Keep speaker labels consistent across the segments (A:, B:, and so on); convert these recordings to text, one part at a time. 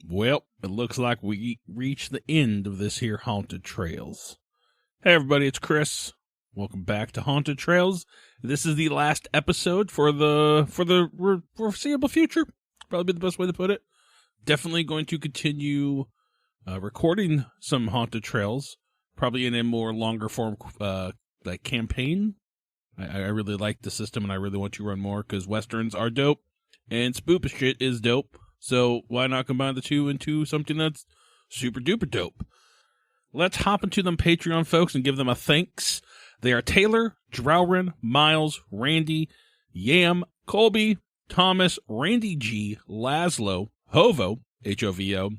A: Well, it looks like we reached the end of this here Haunted Trails. Hey everybody, it's Chris. Welcome back to Haunted Trails. This is the last episode for the foreseeable future. Probably be the best way to put it. Definitely going to continue recording some Haunted Trails, probably in a more longer form like campaign. I really like the system, and I really want to run more because Westerns are dope, and spoop shit is dope. So why not combine the two into something that's super duper dope? Let's hop into them Patreon folks and give them a thanks. They are Taylor, Drowrin, Miles, Randy, Yam, Colby, Thomas, Randy G, Laszlo, Hovo, H-O-V-O,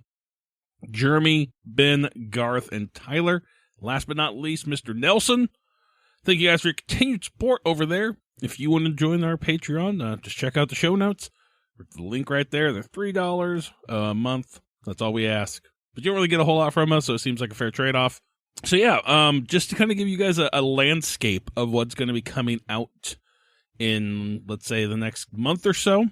A: Jeremy, Ben, Garth, and Tyler. Last but not least, Mr. Nelson. Thank you guys for your continued support over there. If you want to join our Patreon, just check out the show notes. The link right there. They're $3 a month. That's all we ask. But you don't really get a whole lot from us, so it seems like a fair trade-off. So yeah, just to kind of give you guys a landscape of what's going to be coming out in, let's say, the next month or so.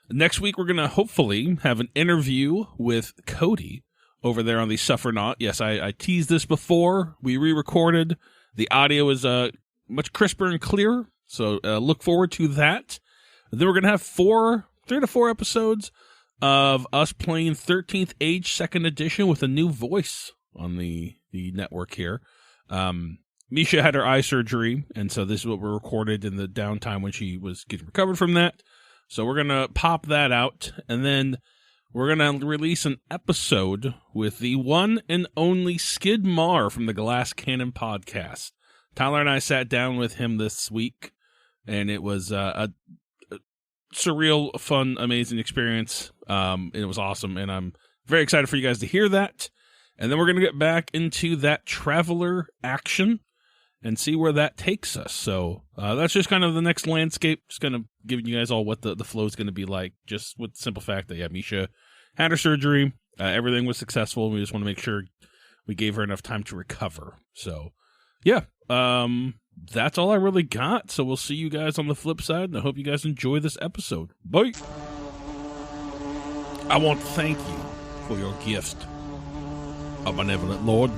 A: Next week, we're going to hopefully have an interview with Cody over there on the Suffer Not. Yes, I teased this before. We re-recorded. The audio is much crisper and clearer, so look forward to that. Then we're going to have 3 to 4 episodes of us playing 13th Age 2nd Edition with a new voice on the network here. Misha had her eye surgery, and so this is what we recorded in the downtime when she was getting recovered from that. So we're going to pop that out, and then we're going to release an episode with the one and only Skid Marr from the Glass Cannon podcast. Tyler and I sat down with him this week, and it was a surreal, fun, amazing experience. It was awesome, and I'm very excited for you guys to hear that. And then we're going to get back into that Traveler action and see where that takes us. So that's just kind of the next landscape, just kind of giving you guys all what the flow is going to be like, just with the simple fact that, yeah, Misha had her surgery. Everything was successful. We just want to make sure we gave her enough time to recover. So, yeah, that's all I really got. So we'll see you guys on the flip side, and I hope you guys enjoy this episode. Bye! I want to thank you for your gift, our benevolent Lord.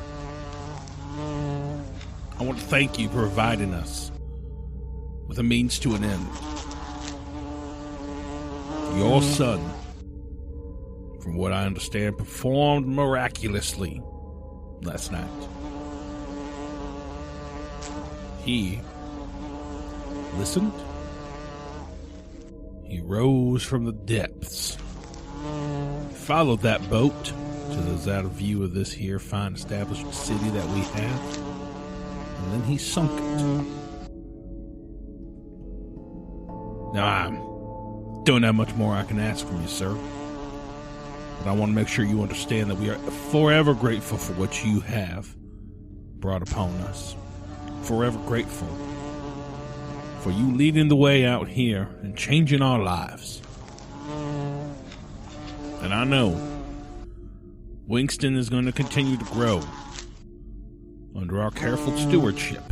A: I want to thank you for providing us with a means to an end. Your son, from what I understand, performed miraculously last night. He listened. He rose from the depths. Followed that boat to the out of view of this here fine established city that we have. And then he sunk it. Now, I don't have much more I can ask from you, sir. But I want to make sure you understand that we are forever grateful for what you have brought upon us. Forever grateful for you leading the way out here and changing our lives. And I know WIngston is going to continue to grow under our careful stewardship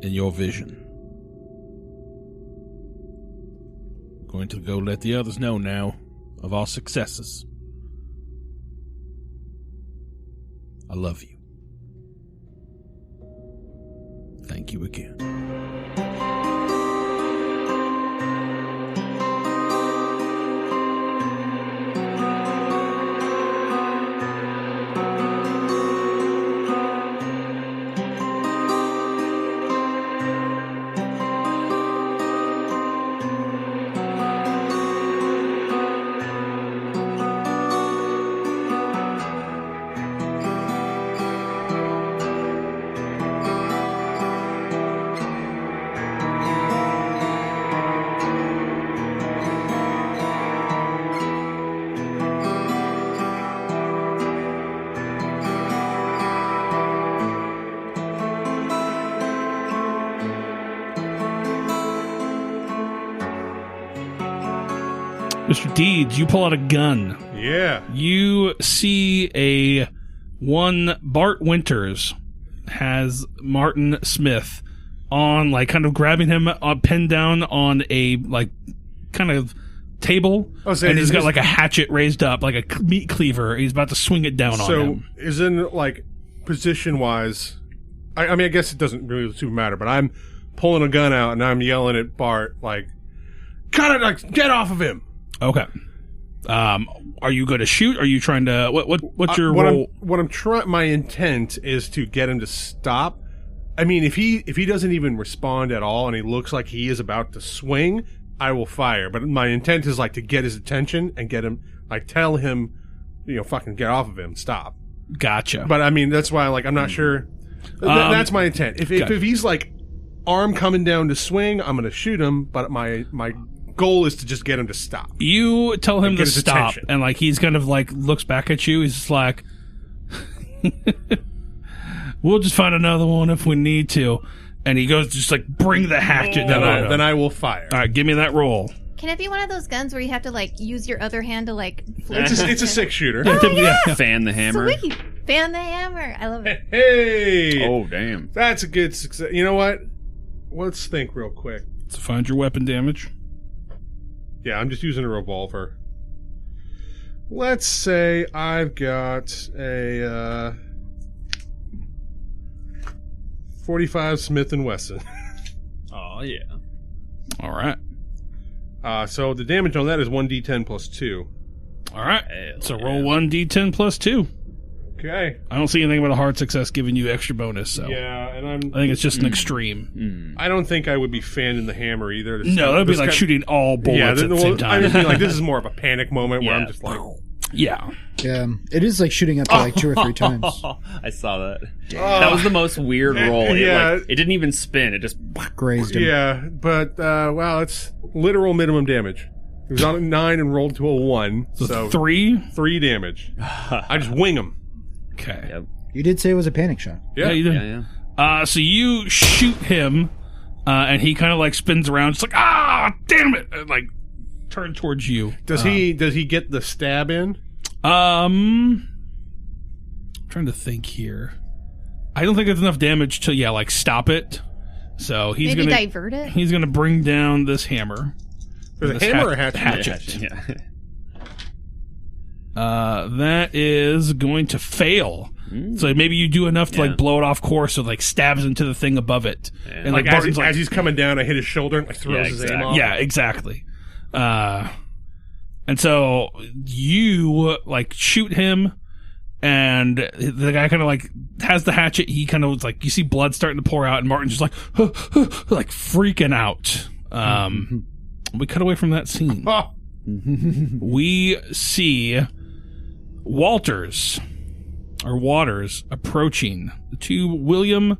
A: in your vision. Going to go let the others know now of our successes. I love you. Thank you again. Mr. Deeds, you pull out a gun.
B: Yeah.
A: You see Bart Winters has Martin Smith on, like, kind of grabbing him pinned down on a, like, kind of table, and he's got like a hatchet raised up, like a meat cleaver. He's about to swing it down on him.
B: So, is in like position-wise, I mean, I guess it doesn't really super matter, but I'm pulling a gun out and I'm yelling at Bart, like, cut it, like, get off of him.
A: Okay. Are you going to shoot? Are you trying to, what's your role?
B: My intent is to get him to stop. I mean, if he doesn't even respond at all and he looks like he is about to swing, I will fire. But my intent is like to get his attention and get him, like, tell him, fucking get off of him, stop.
A: Gotcha.
B: But I mean, that's why, like, I'm not sure. That's my intent. If he's like arm coming down to swing, I'm going to shoot him. But my goal is to just get him to stop.
A: You tell him to stop,
B: attention.
A: and like he's kind of like looks back at you. He's just like, "We'll just find another one if we need to." And he goes, "Just like bring the hatchet down on him."
B: Then I will fire.
A: All right, give me that roll.
C: Can it be one of those guns where you have to like use your other hand to like?
B: It's a 6-shooter.
C: Yeah.
D: Fan the hammer.
C: Sweet. Fan the hammer. I love it.
B: Hey.
D: Oh damn.
B: That's a good success. You know what? Let's think real quick.
A: So find your weapon damage.
B: Yeah, I'm just using a revolver. Let's say I've got a 45 Smith & Wesson.
D: Oh, yeah.
A: All right.
B: So the damage on that is 1d10 plus 2.
A: All right. So roll 1d10 plus 2.
B: Okay.
A: I don't see anything about a hard success giving you extra bonus, so.
B: Yeah, and
A: I think it's just an extreme.
B: I don't think I would be fanning the hammer either.
A: No, that'd be like shooting all bullets at the same time.
B: I just mean, like, this is more of a panic moment where I'm just like...
A: Yeah.
E: Yeah, it is like shooting up to like 2 or 3 times.
D: I saw that. That was the most weird roll.
B: Yeah.
D: It didn't even spin. It just
E: Grazed him.
B: Yeah, but, wow, it's literal minimum damage. He was on a 9 and rolled to a 1. So
A: 3?
B: 3 damage. I just wing him.
A: Okay.
D: Yep.
E: You did say it was a panic shot.
A: Yeah, you did.
D: Yeah.
A: So you shoot him, and he kind of like spins around, just like, damn it! And, like, turn towards you.
B: Does he get the stab in?
A: I'm trying to think here. I don't think there's enough damage to, like, stop it. So he's
C: Maybe
A: gonna
C: divert it?
A: He's gonna bring down this hammer.
B: There's a hammer or a hatchet?
A: Hatchet.
D: Yeah.
A: That is going to fail. So maybe you do enough to like blow it off course, so like stabs into the thing above it, and
B: like as he's coming down, I hit his shoulder and like throws his aim off.
A: Yeah, exactly. And so you like shoot him, and the guy kind of like has the hatchet. He kind of like, you see blood starting to pour out, and Martin's just like like freaking out. We cut away from that scene. We see Waters approaching. The two, William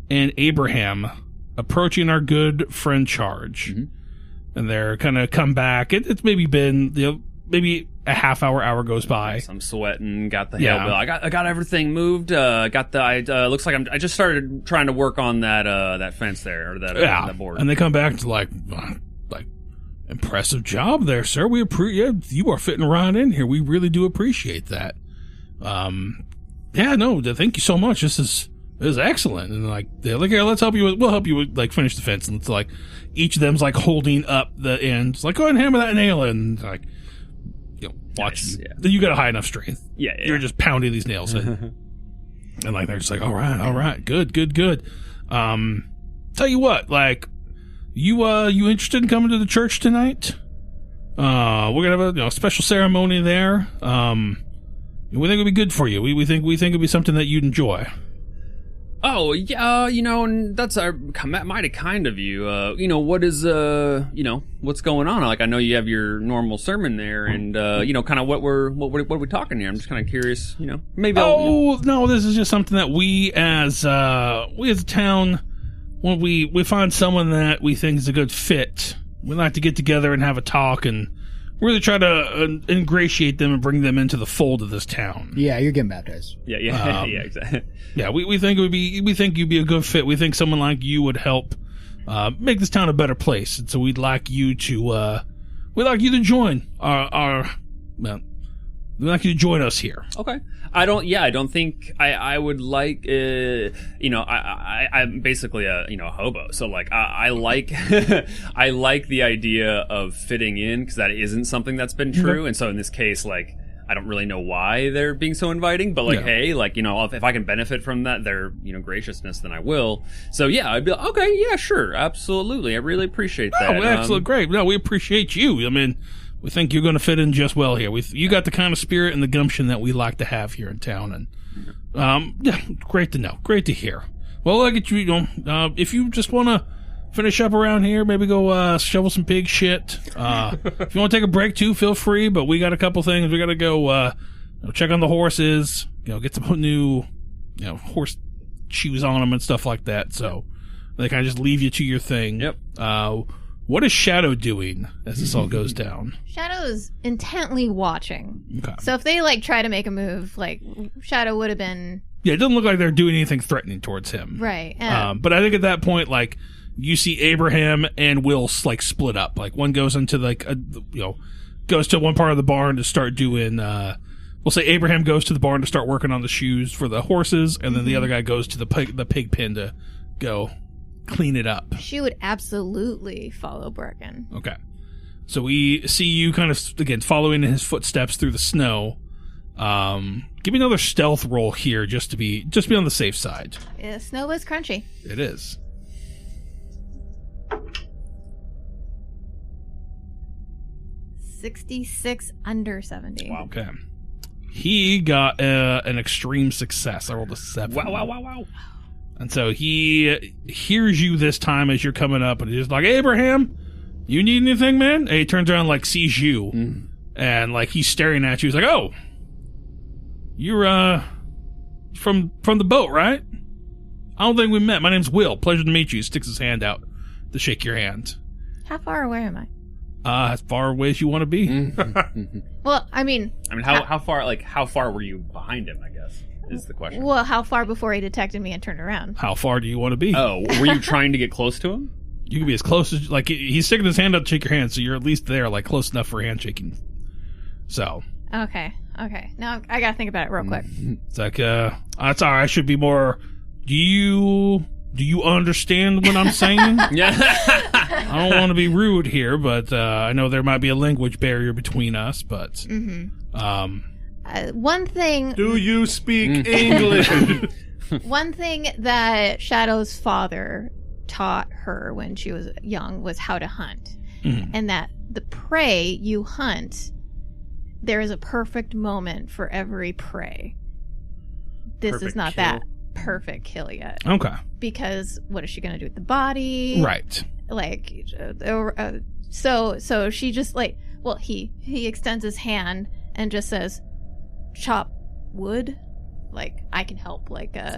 A: and Abraham, approaching our good friend Charge. And they're kind of come back. It's maybe been, maybe a half hour goes by.
D: I'm sweating. Got the hellbill. I got everything moved. Got the. Looks like I just started trying to work on that fence there, or that board.
A: And they come back to like impressive job there, sir. We appreciate you are fitting right in here. We really do appreciate that. Thank you so much. This is excellent. And they're like, here, let's help you. We'll help you like finish the fence. And it's like each of them's like holding up the end. It's like, go ahead and hammer that nail in. Like, watch. Nice, you got a high enough strength.
D: Yeah.
A: You're just pounding these nails in. And like they're just like, all right, good. Tell you what, like, you interested in coming to the church tonight? We're gonna have a special ceremony there. We think it'd be good for you. We think it'd be something that you'd enjoy.
D: Oh yeah, and that's mighty kind of you. What is what's going on? Like, I know you have your normal sermon there, and kind of what are we talking here? I'm just kind of curious. Maybe.
A: No, this is just something that we as a town, when we find someone that we think is a good fit, we like to get together and have a talk and really try to ingratiate them and bring them into the fold of this town.
E: Yeah, you're getting baptized.
D: Yeah, yeah, exactly.
A: Yeah, we think we think you'd be a good fit. We think someone like you would help make this town a better place, and so we'd like you to join our we'd like you to join us here.
D: Okay. I don't think I would like, I'm basically a hobo. So like, I like, I like the idea of fitting in because that isn't something that's been true. And so in this case, like, I don't really know why they're being so inviting, but like, hey, like, if I can benefit from that, their, graciousness, then I will. So yeah, I'd be like, okay, yeah, sure. Absolutely. I really appreciate that.
A: Oh, excellent. Great. No, we appreciate you. I mean, we think you're going to fit in just well here. You got the kind of spirit and the gumption that we like to have here in town, and great to know, great to hear. Well, look at you. If you just want to finish up around here, maybe go shovel some pig shit. If you want to take a break too, feel free. But we got a couple things. We got to go check on the horses. Get some new horse shoes on them and stuff like that. So they kind of just leave you to your thing.
D: Yep.
A: What is Shadow doing as this all goes down?
C: Shadow's intently watching.
A: Okay.
C: So if they try to make a move, Shadow would have been.
A: Yeah, it doesn't look like they're doing anything threatening towards him.
C: Right.
A: But I think at that point, you see Abraham and Will split up. Like one goes into goes to one part of the barn to start doing. We'll say Abraham goes to the barn to start working on the shoes for the horses, and then the other guy goes to the pig pen to go clean it up.
C: She would absolutely follow Birkin.
A: Okay. So we see you kind of, again, following in his footsteps through the snow. Give me another stealth roll here just to be on the safe side.
C: Yeah, snow was crunchy.
A: It is.
C: 66 under 70.
D: Wow.
A: Okay. He got an extreme success. I rolled a 7.
D: Wow.
A: And so he hears you this time as you're coming up, and he's just like, Abraham, you need anything, man? And he turns around, sees you, and he's staring at you. He's like, oh, you're from the boat, right? I don't think we met. My name's Will. Pleasure to meet you. He sticks his hand out to shake your hand.
C: How far away am I?
A: As far away as you want to be.
C: Well, I mean,
D: how far were you behind him, I guess, is the question.
C: Well, how far before he detected me and turned around?
A: How far do you want to be?
D: Oh, were you trying to get close to him?
A: You can be as close as, he's sticking his hand out to shake your hand, so you're at least there, close enough for handshaking. So.
C: Okay. Now I gotta think about it real quick.
A: It's that's all right. I should be more. Do you understand what I'm saying?
D: Yeah.
A: I don't want to be rude here, but I know there might be a language barrier between us, but
C: one thing.
B: Do you speak English?
C: One thing that Shadow's father taught her when she was young was how to hunt, and that the prey you hunt, there is a perfect moment for every prey. This
D: Perfect
C: is not
D: kill.
C: that perfect kill yet.
A: Okay.
C: Because what is she going to do with the body?
A: Right.
C: So she just he extends his hand and just says, chop wood. I can help.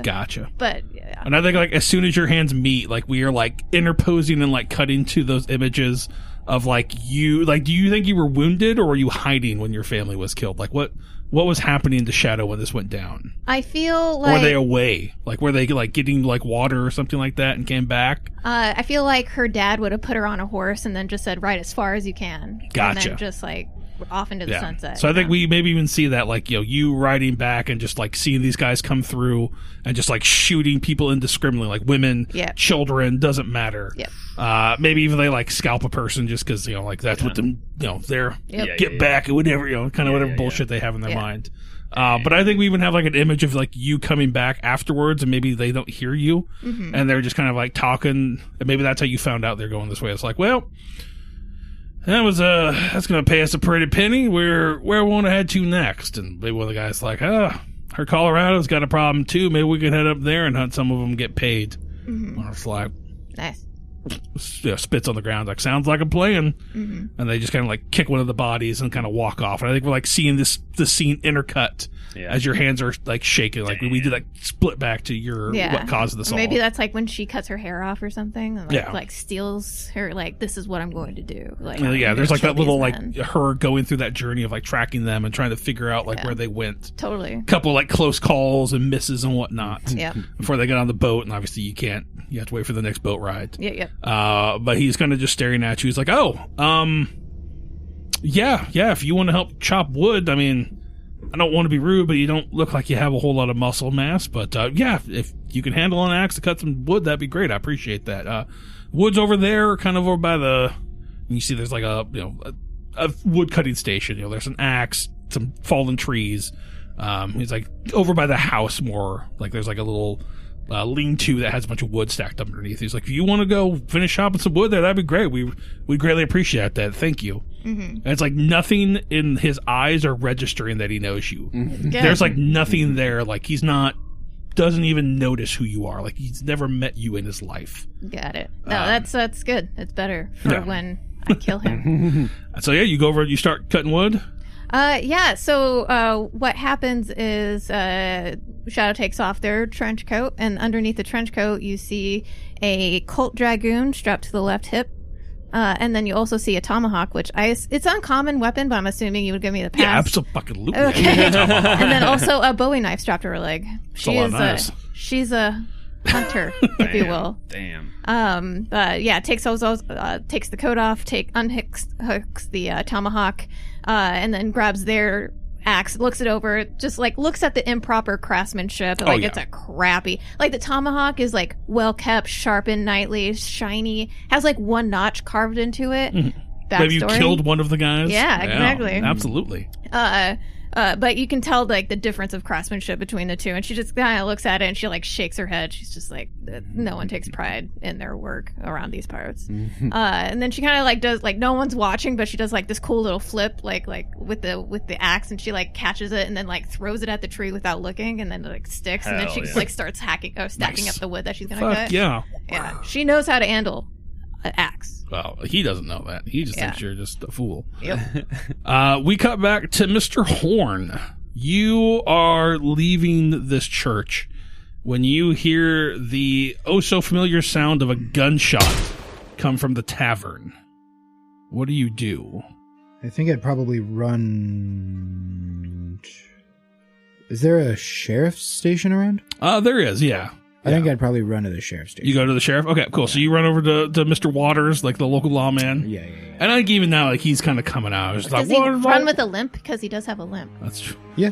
A: Gotcha.
C: But yeah.
A: And I think as soon as your hands meet, we are interposing and cutting to those images of you. Do you think you were wounded or were you hiding when your family was killed? What was happening to Shadow when this went down?
C: I feel
A: Or were they away? Were they getting water or something like that and came back?
C: I feel like her dad would have put her on a horse and then just said, right as far as you can.
A: Gotcha.
C: And then just off into the sunset.
A: So I think we maybe even see that you riding back and just seeing these guys come through and just shooting people indiscriminately, women, children, doesn't matter.
C: Yep.
A: Maybe even they scalp a person just because that's what them they're get back or whatever whatever bullshit they have in their mind. But I think we even have an image of you coming back afterwards, and maybe they don't hear you, and they're just kind of talking, and maybe that's how you found out they're going this way. It's well, that's gonna pay us a pretty penny. Where we want to head to next? And maybe one of the guys her Colorado's got a problem too. Maybe we can head up there and hunt some of them, get paid. Or it's
C: nice.
A: Spits on the ground, sounds like a plan. And they just kind of kick one of the bodies and kind of walk off. And I think we're seeing this scene intercut as your hands are shaking. We did split back to your what caused this all.
C: Maybe that's when she cuts her hair off or something and steals her this is what I'm going to do.
A: There's that little her going through that journey of tracking them and trying to figure out where they went.
C: Totally.
A: A couple close calls and misses and whatnot.
C: Yeah.
A: Before they get on the boat, and obviously you have to wait for the next boat ride.
C: Yeah.
A: But he's kind of just staring at you. He's if you want to help chop wood, I don't want to be rude, but you don't look like you have a whole lot of muscle mass. But yeah, if you can handle an axe to cut some wood, that'd be great. I appreciate that. Wood's over there, kind of over by the. You see, there's like a wood cutting station. There's an axe, some fallen trees. He's like over by the house more. Like there's like a little lean-to that has a bunch of wood stacked underneath. He's like, if you want to go finish chopping some wood there, that'd be great. We greatly appreciate that. Thank you. And it's like nothing in his eyes are registering that he knows you. There's like nothing there. Like doesn't even notice who you are. Like he's never met you in his life.
C: Got it. No, that's good. It's better for when I kill him.
A: So yeah, you go over, you start cutting wood.
C: Yeah. So what happens is Shadow takes off their trench coat, and underneath the trench coat, you see a Colt Dragoon strapped to the left hip. And then you also see a tomahawk, which it's an uncommon weapon, but I'm assuming you would give me the pass.
A: Yeah, absolutely.
C: Okay. And then also a Bowie knife strapped to her leg. She's a hunter, if you will.
D: Damn.
C: Yeah, takes the coat off, hooks the tomahawk, and then grabs their axe, looks it over, just like looks at the improper craftsmanship. Like it's a crappy, like the tomahawk is like well kept, sharpened nightly, shiny, has like one notch carved into it.
A: Have you killed one of the guys?
C: Yeah, exactly.
A: Absolutely.
C: But you can tell like the difference of craftsmanship between the two, and she just kind of looks at it and she like shakes her head. She's just like, no one takes pride in their work around these parts. And then she kind of like does like no one's watching, but she does like this cool little flip like with the axe, and she like catches it and then like throws it at the tree without looking, and then it like sticks, and then she just like starts stacking up the wood that she's gonna cut.
A: Yeah.
C: She knows how to handle an axe.
A: Well, he doesn't know that. He just thinks you're just a fool.
C: Yep.
A: We cut back to Mr. Horn. You are leaving this church when you hear the oh-so-familiar sound of a gunshot come from the tavern. What do you do?
E: I think I'd probably run... Is there a sheriff's station around?
A: There is, yeah.
E: I think I'd probably run to the sheriff's station.
A: You go to the sheriff? Okay, cool. So you run over to Mr. Waters, like the local lawman.
E: Yeah.
A: And I think even now, like he's kind of coming out. It's
C: Does
A: like,
C: he run with a limp? Because he does have a limp.
A: That's true.
E: Yeah.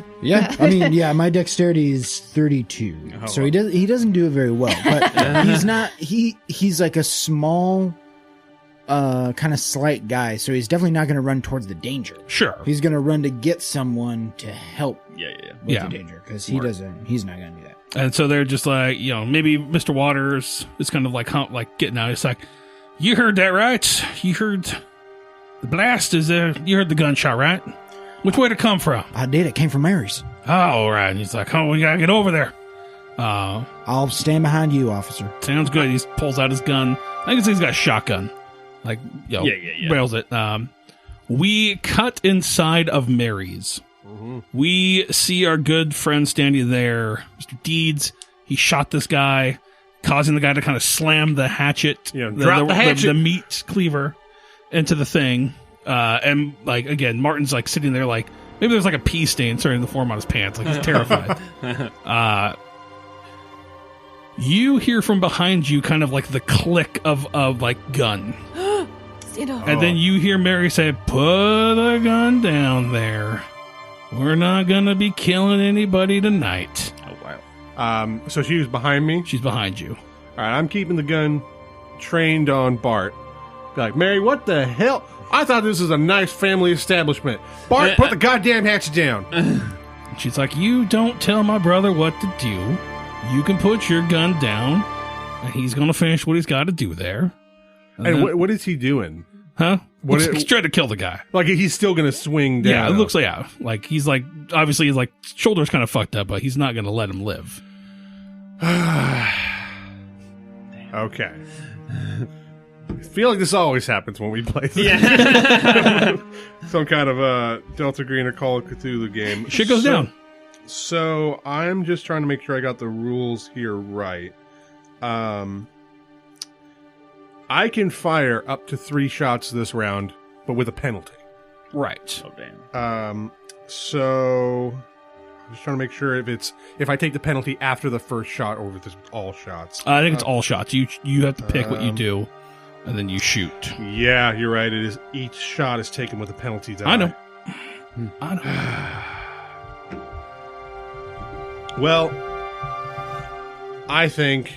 E: I mean, my dexterity is 32, so he doesn't do it very well. But he's not. He's like a small, kind of slight guy, so he's definitely not going to run towards the danger.
A: Sure.
E: He's going to run to get someone to help. With the danger, because he's not going to do that.
A: And so they're just like, maybe Mr. Waters is kind of like getting out. It's like, you heard that, right? You heard the blast? You heard the gunshot, right? Which way did it come from?
E: I did. It came from Mary's.
A: Oh, all right. And he's like, we gotta get over there.
E: I'll stand behind you, officer.
A: Sounds good. He pulls out his gun. I can see he's got a shotgun. Like, rails it. We cut inside of Mary's. We see our good friend standing there, Mr. Deeds. He shot this guy, causing the guy to kind of slam the hatchet,
B: drop the hatchet,
A: the meat cleaver into the thing. And like again, Martin's like sitting there, like maybe there's like a pee stain starting to form on his pants, like he's terrified. You hear from behind you, kind of like the click of like gun, and then you hear Mary say, "Put the gun down there. We're not gonna be killing anybody tonight."
B: Oh wow! So she was behind me.
A: She's behind you.
B: All right, I'm keeping the gun trained on Bart. Be like, Mary, what the hell? I thought this was a nice family establishment. Bart, put the goddamn hatchet down.
A: She's like, you don't tell my brother what to do. You can put your gun down, and he's gonna finish what he's got to do there.
B: And what is he doing?
A: Huh? He's trying to kill the guy.
B: Like he's still gonna swing down.
A: Yeah, it looks like like he's like obviously his like shoulder's kind of fucked up, but he's not gonna let him live.
B: Okay. I feel like this always happens when we play this.
D: Yeah.
B: Some kind of Delta Green or Call of Cthulhu game.
A: Shit goes down.
B: So I'm just trying to make sure I got the rules here right. I can fire up to 3 shots this round, but with a penalty.
A: Right.
D: Oh, damn.
B: So I'm just trying to make sure if I take the penalty after the first shot or if it's all shots.
A: I think it's all shots. You have to pick what you do, and then you shoot.
B: Yeah, you're right. It is each shot is taken with a penalty die.
A: I know.
B: Well, I think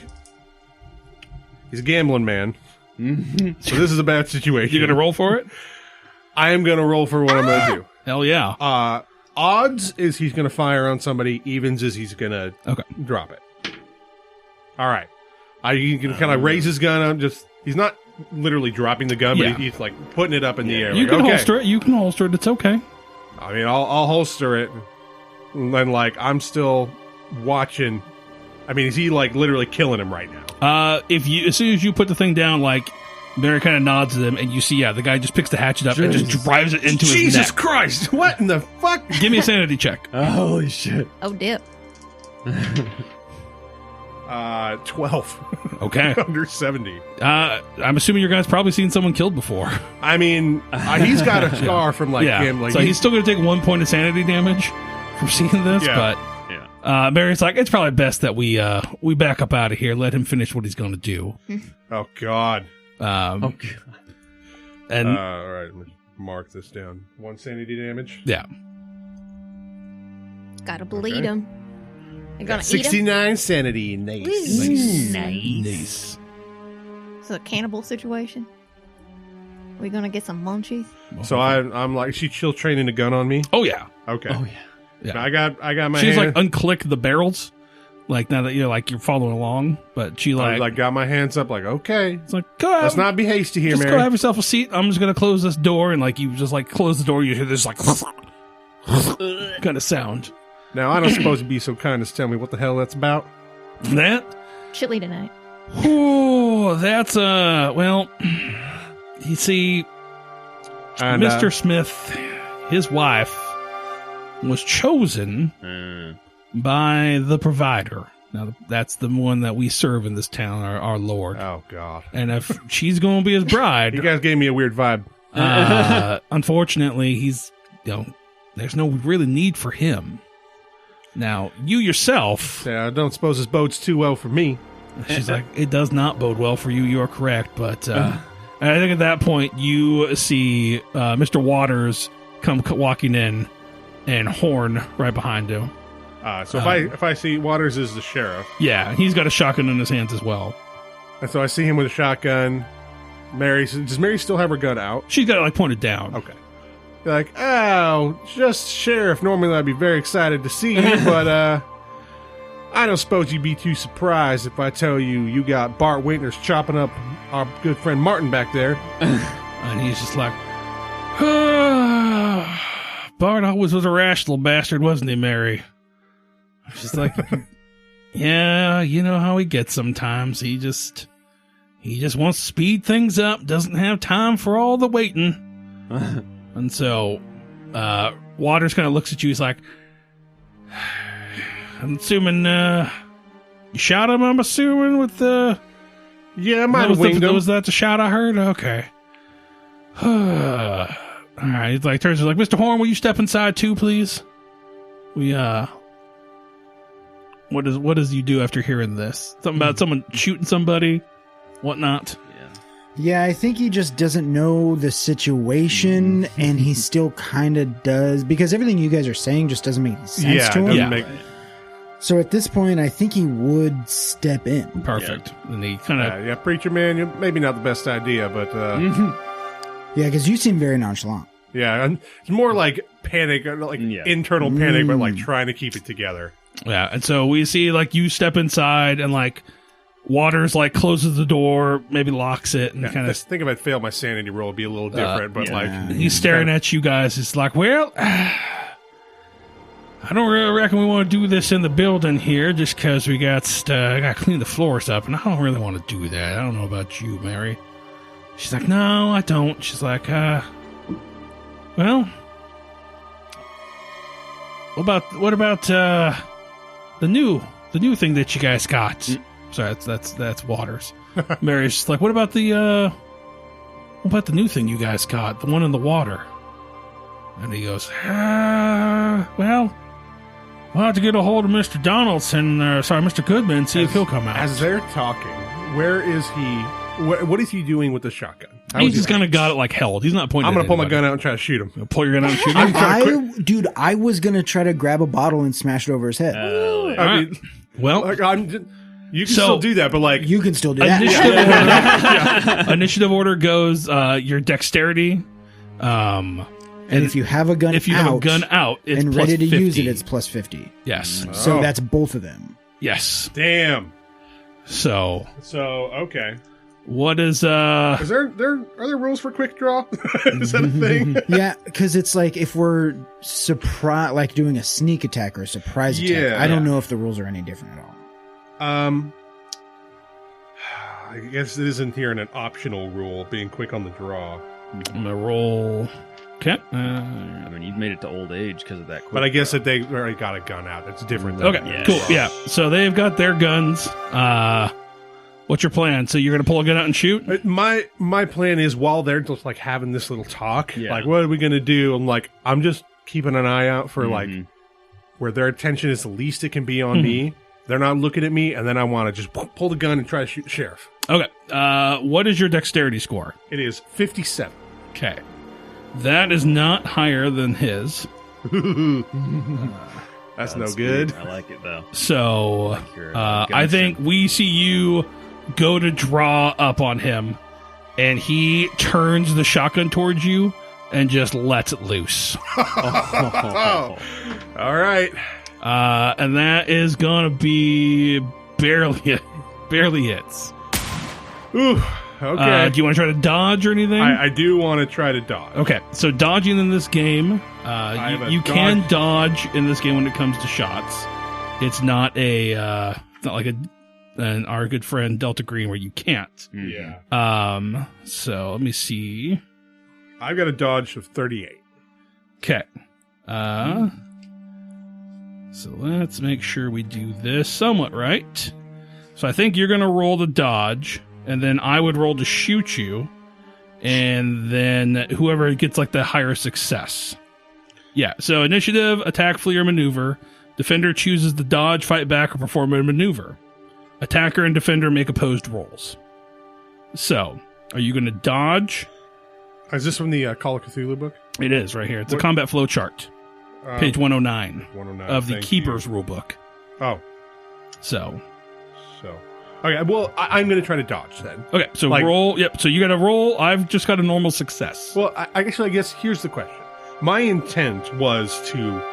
B: he's a gambling man. So this is a bad situation.
A: You gonna roll for it?
B: I am going to roll for what I'm going to do.
A: Hell yeah.
B: Odds is he's going to fire on somebody. Evens is he's going to drop it. All right. You can kind of raise his gun up. He's not literally dropping the gun, but he's like putting it up in the air.
A: You
B: like,
A: can holster it. You can holster it. It's okay.
B: I mean, I'll holster it. And then, like, I'm still watching. I mean, is he like literally killing him right now?
A: As soon as you put the thing down, like, Barry kind of nods at him, and you see, the guy just picks the hatchet up and just drives it into his neck.
B: Jesus Christ! What in the fuck?
A: Give me a sanity check.
D: Holy shit.
C: Oh, dip.
B: 12.
A: Okay.
B: Under 70.
A: I'm assuming your guy's probably seen someone killed before.
B: I mean, he's got a scar from, like, gambling.
A: So he's still going to take 1 point of sanity damage from seeing this, but Barry's like, it's probably best that we back up out of here, let him finish what he's going to do.
B: Oh, God.
A: And
B: all right, let me mark this down. 1 sanity damage.
A: Yeah.
C: Gotta bleed him. You're gonna eat
B: 69 sanity. Nice.
C: It's a cannibal situation. We gonna get some munchies?
B: So I'm like, she's still training a gun on me?
A: Oh, yeah.
B: Okay.
D: Oh, yeah.
B: I got my
A: She's
B: hand.
A: like unclick the barrels, like now that you're following along. But she
B: like got my hands up, like, okay,
A: it's like, go
B: let's not be hasty here,
A: just
B: Mary.
A: go have yourself a seat. I'm just gonna close this door, and like you just like close the door, you hear this like kind of sound.
B: Now I don't suppose you'd be so kind as to tell me what the hell that's about.
A: That
C: Chilly tonight.
A: oh, that's well, you see,
B: And,
A: Mr. Smith, his wife, was chosen by the provider. Now, that's the one that we serve in this town, our Lord.
B: Oh, God.
A: And if she's going to be his bride,
B: You guys gave me a weird vibe.
A: unfortunately, there's no really need for him. Now, you yourself,
B: Yeah, I don't suppose this bodes too well for me.
A: she's like, it does not bode well for you. You're correct. But I think at that point, you see Mr. Waters come walking in and Horn right behind him.
B: So if I see Waters is the sheriff,
A: Yeah, he's got a shotgun in his hands as well.
B: and so I see him with a shotgun. Does Mary still have her gun out?
A: She's got it like pointed down.
B: Okay. You're like, oh, just sheriff. Normally I'd be very excited to see you, but I don't suppose you'd be too surprised if I tell you got Bart Winters chopping up our good friend Martin back there.
A: And he's just like, Bart always was a rational bastard, wasn't he, Mary? She's like, yeah, you know how he gets sometimes. He just wants to speed things up, doesn't have time for all the waiting. And so, Waters kind of looks at you, he's like, I'm assuming, you shot him, I'm assuming, with the...
B: Yeah, I might have winged him.
A: Was that the shot I heard? Okay. All right, he's like, turns to like, Mr. Horn, will you step inside too, please? What does you do after hearing this? Something about someone shooting somebody, whatnot.
E: Yeah, I think he just doesn't know the situation, and he still kind of does, because everything you guys are saying just doesn't make sense to him.
B: It doesn't make...
E: So at this point, I think he would step in.
A: Perfect. And he kind of...
B: yeah, preacher man, maybe not the best idea, but...
E: Yeah, because you seem very nonchalant.
B: Yeah, and it's more like panic, like internal panic, but like trying to keep it together.
A: Yeah, and so we see like you step inside and like Waters like closes the door, maybe locks it, and kind of
B: think if I'd failed my sanity roll, it'd be a little different. But like
A: he's staring at you guys. It's like, well, I don't really reckon we want to do this in the building here, just because we got to clean the floors up, and I don't really want to do that. I don't know about you, Mary. She's like, no, I don't. She's like, well, what about the new thing that you guys got? Sorry, that's Waters. Mary's just like, what about the new thing you guys got? The one in the water. And he goes, well, we'll have to get a hold of Mr. Donaldson, Mr. Goodman, and see if he'll come out.
B: As they're talking, where is he What is he doing with the shotgun?
A: He's just kind of got it like held. He's not pointing.
B: I'm going
A: at
B: to pull my
A: anybody.
B: gun out and try to shoot him.
A: You'll pull your gun out and shoot him.
E: Dude, I was gonna try to grab a bottle and smash it over his head.
B: I mean,
A: Well,
B: like, you can still do that, but like
E: You can still do that.
A: initiative order goes your dexterity.
E: And if you have a gun,
A: If you have a gun out, it's
E: and
A: plus
E: ready to
A: 50.
E: use it, it's plus 50.
A: Yes.
E: So
B: Oh.
E: that's both of them.
A: Yes.
B: damn.
A: So
B: Okay.
A: what is
B: Are there rules for quick draw? Is that a thing?
E: Yeah, because it's like if we're like doing a sneak attack or a surprise attack.
B: Yeah.
E: I don't know if the rules are any different at all.
B: I guess it isn't here in an optional rule, being quick on the draw.
A: I'm gonna roll? Okay.
D: I mean, you've made it to old age because of that. Quick
B: But I guess
D: draw.
B: that they already got a gun out. It's different. than-
A: Okay.
D: Yeah.
A: Cool. Yeah. So they've got their guns. What's your plan? So you're gonna pull a gun out and shoot?
B: My plan is while they're just like having this little talk,
D: Yeah.
B: like what are we gonna do? I'm just keeping an eye out for like
D: Mhm.
B: where their attention is the least it can be on me. They're not looking at me, and then I want to just pull the gun and try to shoot the sheriff.
A: Okay. What is your dexterity score?
B: It is 57.
A: Okay. That is not higher than his.
B: That's no
D: That's
B: good.
D: I like it though.
A: So
D: Your,
A: I think we see you go to draw up on him, and he turns the shotgun towards you and just lets it loose.
B: Oh, all right.
A: And that is gonna be barely hits.
B: Ooh, okay.
A: Do you want to try to dodge or anything?
B: I do want to try to dodge.
A: Okay, so dodging in this game,
B: have a
A: you can dodge in this game when it comes to shots. It's not it's not like our good friend Delta Green where you can't.
B: Yeah.
A: So let me see.
B: I've got a dodge of 38.
A: Okay. So let's make sure we do this somewhat right. So I think you're gonna roll the dodge, and then I would roll to shoot you, and then whoever gets like the higher success. Yeah. So initiative, attack, flee, or maneuver. Defender chooses to dodge, fight back, or perform a maneuver. Attacker and defender make opposed rolls. So, are you going to dodge?
B: Is this from the Call of Cthulhu book?
A: It is right here. It's a
B: What-
A: combat flow chart, page 109
B: 109
A: of the
B: thank
A: Keeper's
B: you.
A: rulebook.
B: Oh,
A: So,
B: okay. Well, I'm going to try to dodge then.
A: okay. So
B: Like-
A: roll. Yep. So you got to roll. I've just got a normal success.
B: Well, I guess here's the question. My intent was to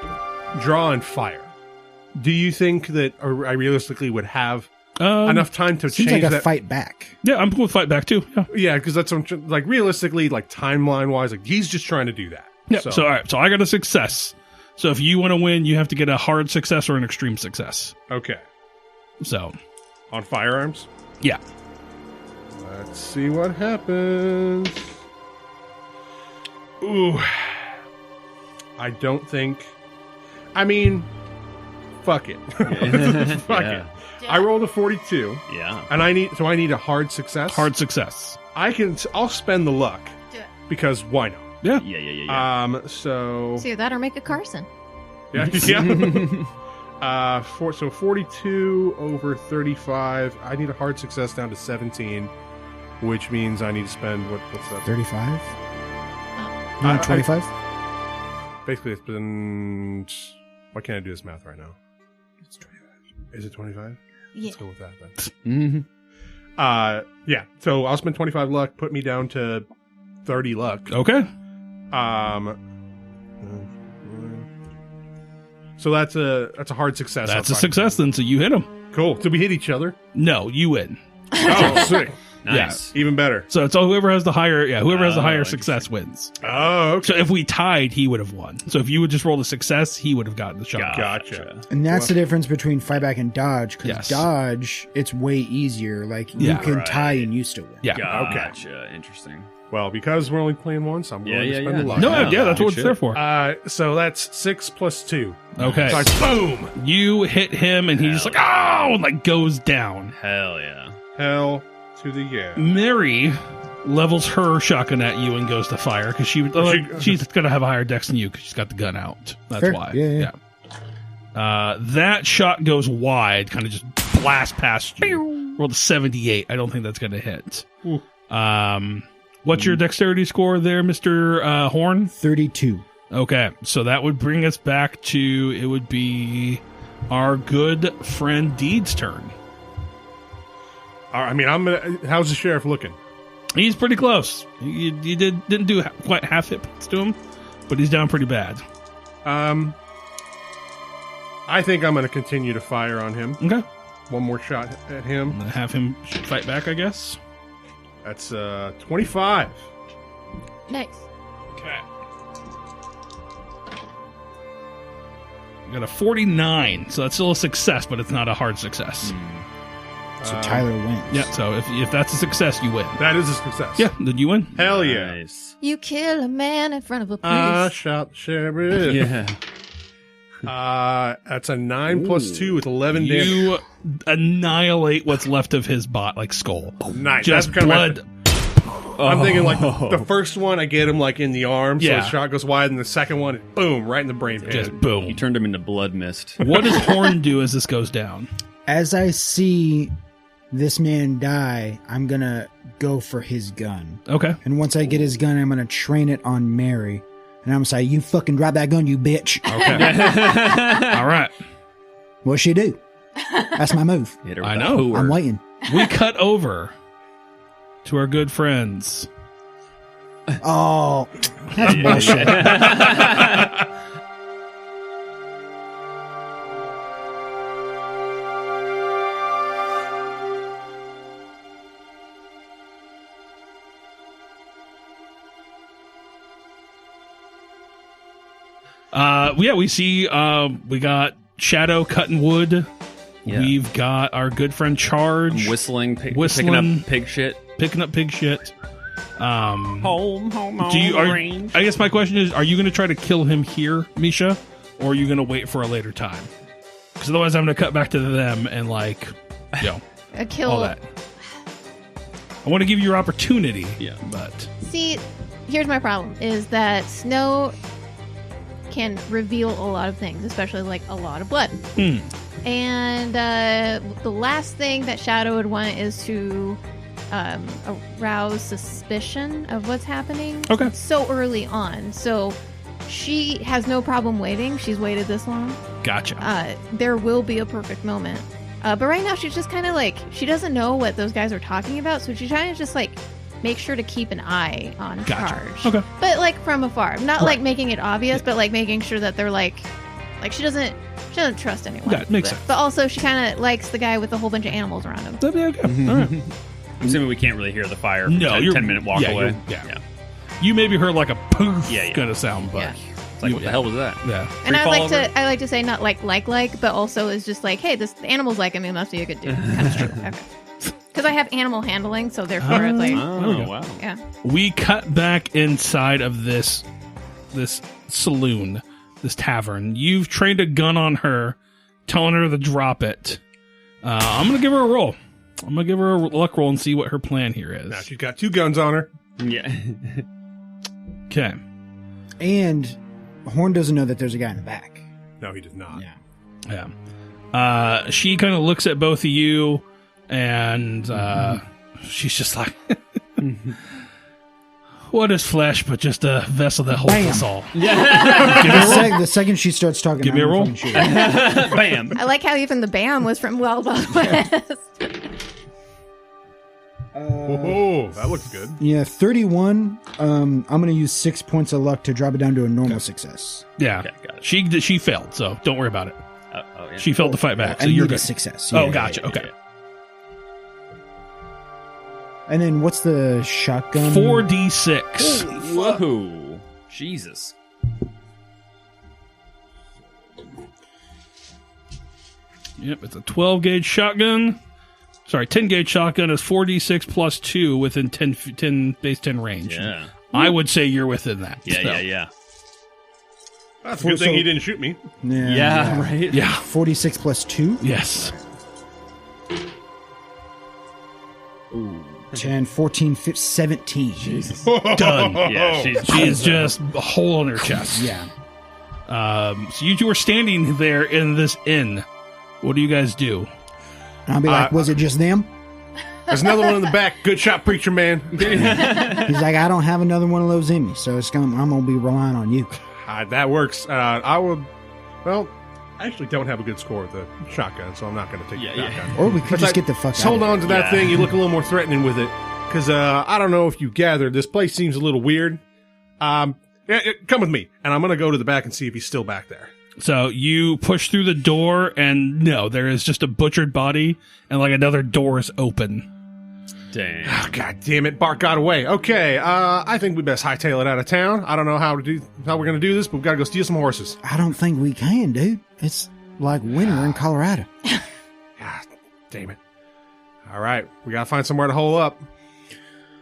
B: draw and fire. Do you think that I realistically would have enough time to
E: Seems
B: change
E: like a
B: that?
E: fight back.
A: Yeah, I'm cool with fight back too. Yeah.
B: Yeah, because that's what I'm like realistically, like timeline wise, like he's just trying to do that.
A: Yeah. So all right. So I got a success. So if you want to win, you have to get a hard success or an extreme success.
B: Okay,
A: So
B: on firearms.
A: yeah.
B: Let's see what happens. Ooh, I don't think. I mean, fuck it. Fuck
D: Yeah.
B: it. I rolled a 42,
D: Yeah.
B: and I need a hard success.
A: Hard success.
B: I'll spend the luck
C: Do it.
B: because why not?
A: Yeah.
D: Yeah.
B: So
C: See that or make a Carson.
B: yeah. So 42 over 35. I need a hard success down to 17, which means I need to spend what's that?
E: 35?
C: Oh.
E: No, 25?
B: Basically, it's been. Why can't I do this math right now? It's 25. Is it 25?
C: Yeah.
B: Let's go with that then. Yeah. So I'll spend 25 luck, put me down to 30 luck.
A: Okay.
B: So that's a hard success.
A: That's a
B: on five.
A: success then. So you hit him.
B: Cool. Did we hit each other?
A: No, you win.
B: Oh, sick.
D: Nice.
B: Even better.
A: So it's all whoever has the higher. Yeah, whoever has the
D: Oh,
A: higher
D: interesting.
A: success wins.
B: Oh, okay.
A: So if we tied, he would have won. So if you would just roll a success, he would have gotten the shot.
B: Gotcha.
E: And that's the difference between fight back and dodge. Because
A: Yes.
E: dodge, it's way easier. Like, you
A: Yeah.
E: can
D: Right.
E: tie and you still win.
A: Yeah.
D: Gotcha. Interesting.
B: Well, because we're only playing once, I'm willing to spend the luck.
A: No,
D: Yeah.
A: yeah, that's
D: Good
A: what it's
D: shit.
A: there for.
B: So that's 6 plus 2.
A: Okay.
B: So I, boom!
A: You hit him, and he just like, oh, and like goes down.
D: Hell yeah.
B: Hell to the yeah.
A: Mary levels her shotgun at you and goes to fire because she's going to have a higher dex than you because she's got the gun out. That's
E: Fair.
A: why.
E: Yeah.
A: That shot goes wide, kind of just blast past you, rolled a 78. I don't think that's going to hit. What's your dexterity score there, Mr. Horn?
E: 32.
A: Okay, so that would bring us back to, it would be our good friend Deed's turn.
B: I mean, how's the sheriff looking?
A: He's pretty close. You didn't do quite half hit points to him, but he's down pretty bad.
B: I think I'm going to continue to fire on him.
A: Okay.
B: One more shot at him.
A: I'm going to have him fight back, I guess.
B: That's 25.
C: Nice.
A: Okay. Got a 49, so that's still a success, but it's not a hard success.
E: So Tyler wins.
A: Yeah, so if that's a success, you win.
B: That is a success.
A: Yeah, then you win.
B: Hell yeah.
D: Nice.
C: You kill a man in front of a
B: I
C: priest.
B: shot the sheriff.
D: Yeah.
B: That's a 9 plus 2 with 11 damage.
A: You annihilate what's left of his skull.
B: Nice.
A: Just
B: That's kind of
A: blood.
B: I'm thinking like the first one, I get him like in the arm, so
A: Yeah.
B: the shot goes wide, and the second one, boom, right in the brain pan.
A: Just
D: You
A: boom.
D: turned him into blood mist.
A: What does Horn do as this goes down?
E: As I see this man die, I'm going to go for his gun.
A: Okay.
E: And once I get his gun, I'm going to train it on Mary. And I'm going to say, you fucking drop that gun, you bitch.
A: Okay. All right.
E: What'd she do? That's my move.
D: Hit her
A: I
D: with a
A: know.
D: hooer.
E: I'm waiting.
A: We cut over to our good friends.
E: Oh, that's bullshit.
A: We see we got Shadow cutting wood.
D: Yeah.
A: We've got our good friend Charge
D: Whistling, picking
A: Whistling.
D: up pig shit.
A: picking up pig shit.
D: Home,
A: Do you? I guess my question is: are you going to try to kill him here, Misha, or are you going to wait for a later time? Because otherwise, I'm going to cut back to them and
C: A kill.
A: all that. I want to give you your opportunity.
D: Yeah.
A: but
C: See, here's my problem: is that snow can reveal a lot of things, especially like a lot of blood. And the last thing that Shadow would want is to arouse suspicion of what's happening.
A: Okay.
C: So early on, so she has no problem waiting. She's waited this long.
A: gotcha.
C: There will be a perfect moment. But right now, she's just kind of like, she doesn't know what those guys are talking about, so she's trying to just like make sure to keep an eye on
A: Gotcha.
C: Charge.
A: Okay.
C: But like from afar, not
A: Right.
C: like making it obvious, but like making sure that they're like she doesn't trust anyone.
A: Yeah, it makes
C: but,
A: sense.
C: But also, she kind of likes the guy with a whole bunch of animals around him.
A: That'd be okay. All right.
D: I'm assuming we can't really hear the fire from
A: No,
D: 10-minute walk
A: yeah,
D: away.
A: you're- yeah. You maybe heard like a poof
D: Yeah, yeah.
A: kind of sound, but
C: Yeah.
D: It's like, what the hell was that?
A: yeah.
C: And I
D: fall
C: like
D: over?
C: I like to say not like, but also is just like, hey, the animals like him. He must be a good dude. Kind of true. Okay. Because I have animal handling, so therefore it's like,
D: Oh, wow.
C: yeah.
A: We cut back inside of this saloon, this tavern. You've trained a gun on her, telling her to drop it. I'm gonna give her a roll. I'm gonna give her a luck roll and see what her plan here is.
B: Now she's got 2 guns on her.
D: Yeah.
A: Okay.
E: And Horn doesn't know that there's a guy in the back.
B: No, he does not.
E: Yeah.
A: Yeah. She kind of looks at both of you, and she's just like, "What is flesh but just a vessel that holds
E: Bam.
A: us all?"
E: The second she starts talking,
A: Give me a
E: I'm
A: roll.
E: fucking shooting.
D: Bam.
C: I like how even the BAM was from Wild Wild West.
B: Oh, that looks good.
E: Yeah, 31. I'm going to use 6 points of luck to drop it down to a normal success.
A: Yeah.
D: Okay, got it.
A: She failed, so don't worry about it.
D: Oh, yeah.
A: She failed to fight back,
E: I
A: so you're
E: need a
A: good.
E: success.
A: Oh,
E: Yeah,
A: gotcha.
E: yeah, yeah.
A: Okay.
E: And then what's the shotgun?
A: 4d6.
D: Whoa. Jesus.
A: Yep, it's a 12 gauge shotgun. Sorry, 10 gauge shotgun is 4d6 plus 2 within 10 base 10 range.
D: Yeah.
A: I would say you're within that.
D: Yeah,
A: so.
D: yeah.
B: That's a good thing he didn't shoot me.
E: Yeah.
D: Right?
A: Yeah.
E: 46 plus 2?
A: Yes.
E: 10, 14, 15, 17. Jesus.
A: Done.
D: Yeah,
A: She is just a hole in her chest.
E: Yeah.
A: So you two are standing there in this inn. What do you guys do?
E: And I'll be like, was it just them?
B: There's another one in the back. Good shot, preacher man.
E: He's like, I don't have another one of those in me, so I'm gonna be relying on you.
B: That works. I will. Well, I actually don't have a good score with the shotgun, so I'm not going to take the shotgun.
E: Or we could just get the fuck out.
B: Hold on to that thing. You look a little more threatening with it, because I don't know if you gathered. This place seems a little weird. Come with me, and I'm going to go to the back and see if he's still back there.
A: So you push through the door, and no, there is just a butchered body, and like another door is open.
D: Dang.
B: Oh, God damn it. Bart got away. Okay, I think we best hightail it out of town. I don't know how we're going to do this, but we've got to go steal some horses.
E: I don't think we can, dude. It's like winter in Colorado.
B: God damn it. All right, we got to find somewhere to hole up.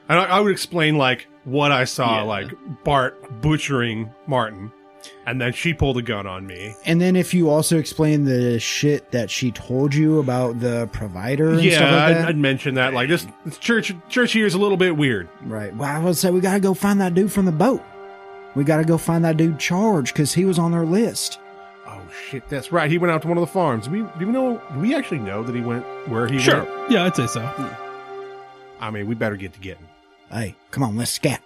B: And I would explain, like, what I saw, like, Bart butchering Martin, and then she pulled a gun on me.
E: And then if you also explain the shit that she told you about the provider and stuff like that.
B: I'd mention that. Like, this church here is a little bit weird.
E: Right. Well, I would say we got to go find that dude from the boat. We got to go find that dude charged because he was on their list.
B: Oh, shit, that's right. He went out to one of the farms. Do we actually know that he went where he
A: Sure.
B: went?
A: Yeah, I'd say so.
B: I mean, we better get to getting.
E: Hey, come on, let's scat.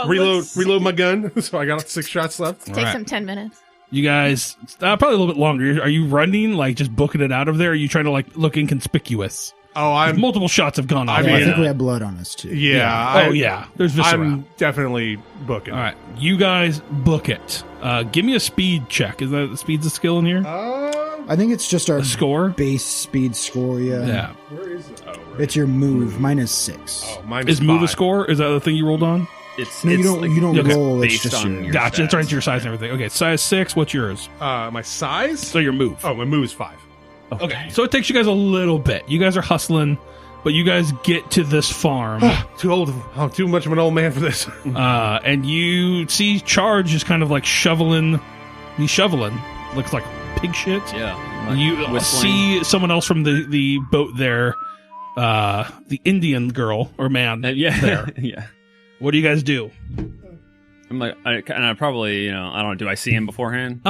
B: Reload my gun. So I got 6 shots left.
C: Takes him 10 minutes.
A: You guys, probably a little bit longer. Are you running, like just booking it out of there? Or are you trying to like look inconspicuous?
B: Oh,
A: Multiple shots have gone off.
B: I mean,
E: I think we have blood on us too.
B: Yeah.
A: There's viscera.
B: I'm definitely booking.
A: All right, you guys book it. Give me a speed check. Is that speed's a skill in here?
E: I think it's just our
A: A score?
E: base speed score.
A: Yeah.
B: Where is it? Oh, right.
E: It's your move. Mine is 6.
B: Oh, mine
A: Is
B: is
A: move a
B: 5.
A: score? Is that the thing you rolled on?
E: No, you don't
A: okay,
E: roll. It's
D: based
E: just
D: on your
A: Gotcha. It's
D: stats.
A: right to your size and everything. Okay, size 6. What's yours?
B: My size?
A: So your move.
B: Oh, my move is 5.
A: Okay. So it takes you guys a little bit. You guys are hustling, but you guys get to this farm.
B: I'm too much of an old man for this.
A: And you see Charge is kind of like shoveling. He's shoveling. Looks like pig shit.
D: Yeah.
A: You
D: Whistling.
A: see someone else from the boat there. The Indian girl or man.
D: Yeah.
A: There.
D: Yeah.
A: What do you guys do?
D: I'm like, I probably, I don't know. Do I see him beforehand?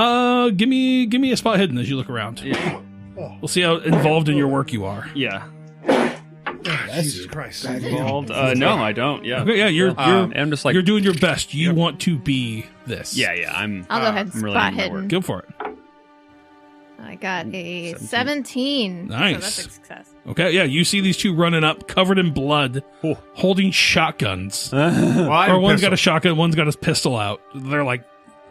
A: Give me a spot hidden as you look around.
D: Yeah.
A: We'll see how involved in your work you are.
D: Yeah.
B: Jesus Christ.
D: Involved? No, I don't. Yeah.
A: Okay, yeah, you're
D: I'm just like,
A: you're doing your best. You want to be this.
D: yeah.
C: I'll go ahead and
D: I'm really
C: spot
D: into my
C: hidden.
D: work.
A: Go for it.
C: I got a 17.
A: Nice.
C: So that's a success.
A: Okay, yeah, you see these two running up, covered in blood,
D: Oh.
A: holding shotguns.
B: Well, I have
A: Or
B: a
A: one's
B: pistol.
A: got a shotgun, one's got his pistol out. They're like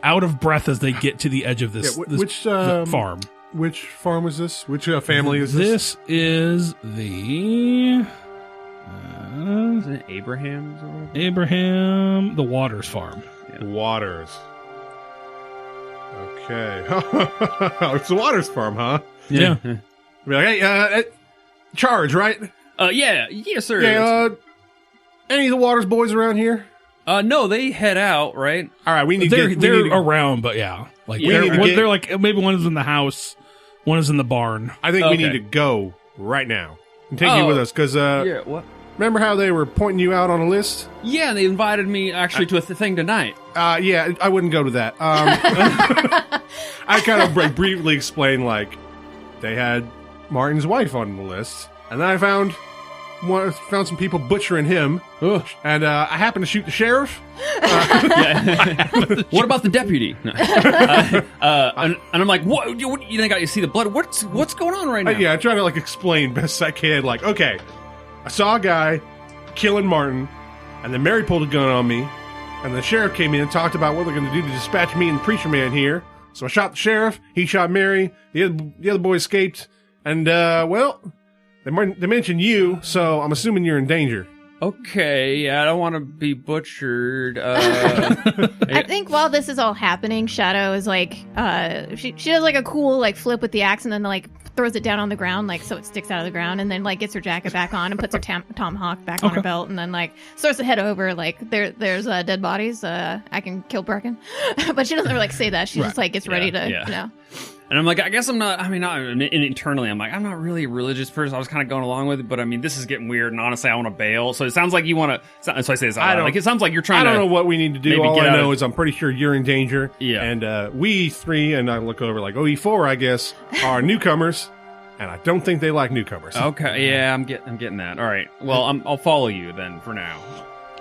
A: out of breath as they get to the edge of this,
B: Yeah,
A: this farm.
B: Which farm was this? Which family is this?
A: This is the
D: Is it Abraham's or whatever?
A: Abraham the Waters farm.
B: Waters. Okay. It's the Waters farm, huh?
A: Yeah.
B: Be like, hey, Charge, right?
D: Yes, sir.
B: Yeah, any of the Waters boys around here?
D: No, they head out, right?
B: All right, we need
A: They're
B: to get... we need to-
A: around, but yeah, like
B: We need to get-
A: they're like maybe one is in the house, one is in the barn.
B: I think we
D: Okay.
B: need to go right now and take you with us, because
D: Yeah, what?
B: remember how they were pointing you out on a list?
D: Yeah, they invited me actually to a thing tonight.
B: Yeah, I wouldn't go to that. I kind of briefly explained, like, they had Martin's wife on the list, and then I found some people butchering him, and I happened to shoot the sheriff.
D: What about the deputy? No. And I'm like, what? You think I see the blood? What's going on right now?
B: Yeah, I try to, like, explain best I can, like, okay, I saw a guy killing Martin, and then Mary pulled a gun on me, and the sheriff came in and talked about what they're going to do to dispatch me and the preacher man here. So I shot the sheriff, he shot Mary, the other boy escaped, and, well, they mentioned you, so I'm assuming you're in danger.
D: Okay, yeah, I don't want to be butchered.
C: I think while this is all happening, Shadow is like, she does like a cool like flip with the axe and then like throws it down on the ground, like so it sticks out of the ground, and then like gets her jacket back on and puts her tomahawk back on her belt, and then like starts to head over. Like there's dead bodies. I can kill Brecken, but she doesn't really like say that. She just like gets ready to, you know.
D: And I'm like, I guess I'm not, internally, I'm like, I'm not really a religious person. I was kind of going along with it, but I mean, this is getting weird, and honestly, I want to bail. So it sounds like you want to, so I say this out loud. Like, it sounds like you're trying to.
B: I don't know what we need to do.
D: maybe
B: All
D: get
B: I
D: out
B: know
D: of-
B: is I'm pretty sure you're in danger.
D: Yeah.
B: And we three, and I look over like, we four, I guess, are newcomers. and I don't think they like newcomers.
D: Okay, yeah, I'm getting that. All right, well, I'll follow you then for now.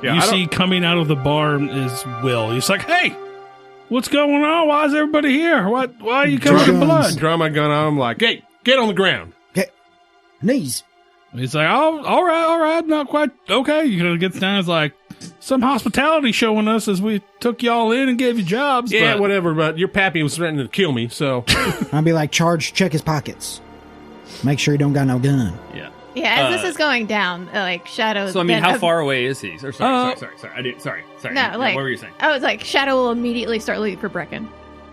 B: Yeah,
A: you see coming out of the barn is Will. He's like, "Hey, what's going on? Why is everybody here? Why are you covered in blood?"
B: Draw my gun on him like, "Hey, get on the ground."
E: Knees.
A: He's like, "Oh, all right, not quite okay." You gets down. It's like some hospitality showing us as we took y'all in and gave you jobs.
B: Yeah,
A: but
B: whatever. But your pappy was threatening to kill me, so
E: I'll be like, Charge, check his pockets. Make sure he don't got no gun.
D: Yeah.
C: Yeah, as this is going down, like Shadow.
D: So I mean,
C: then-
D: how far away is he? Sorry. I did. Sorry.
C: No, like
D: what were you saying?
C: I was like, Shadow will immediately start looking for Brecken.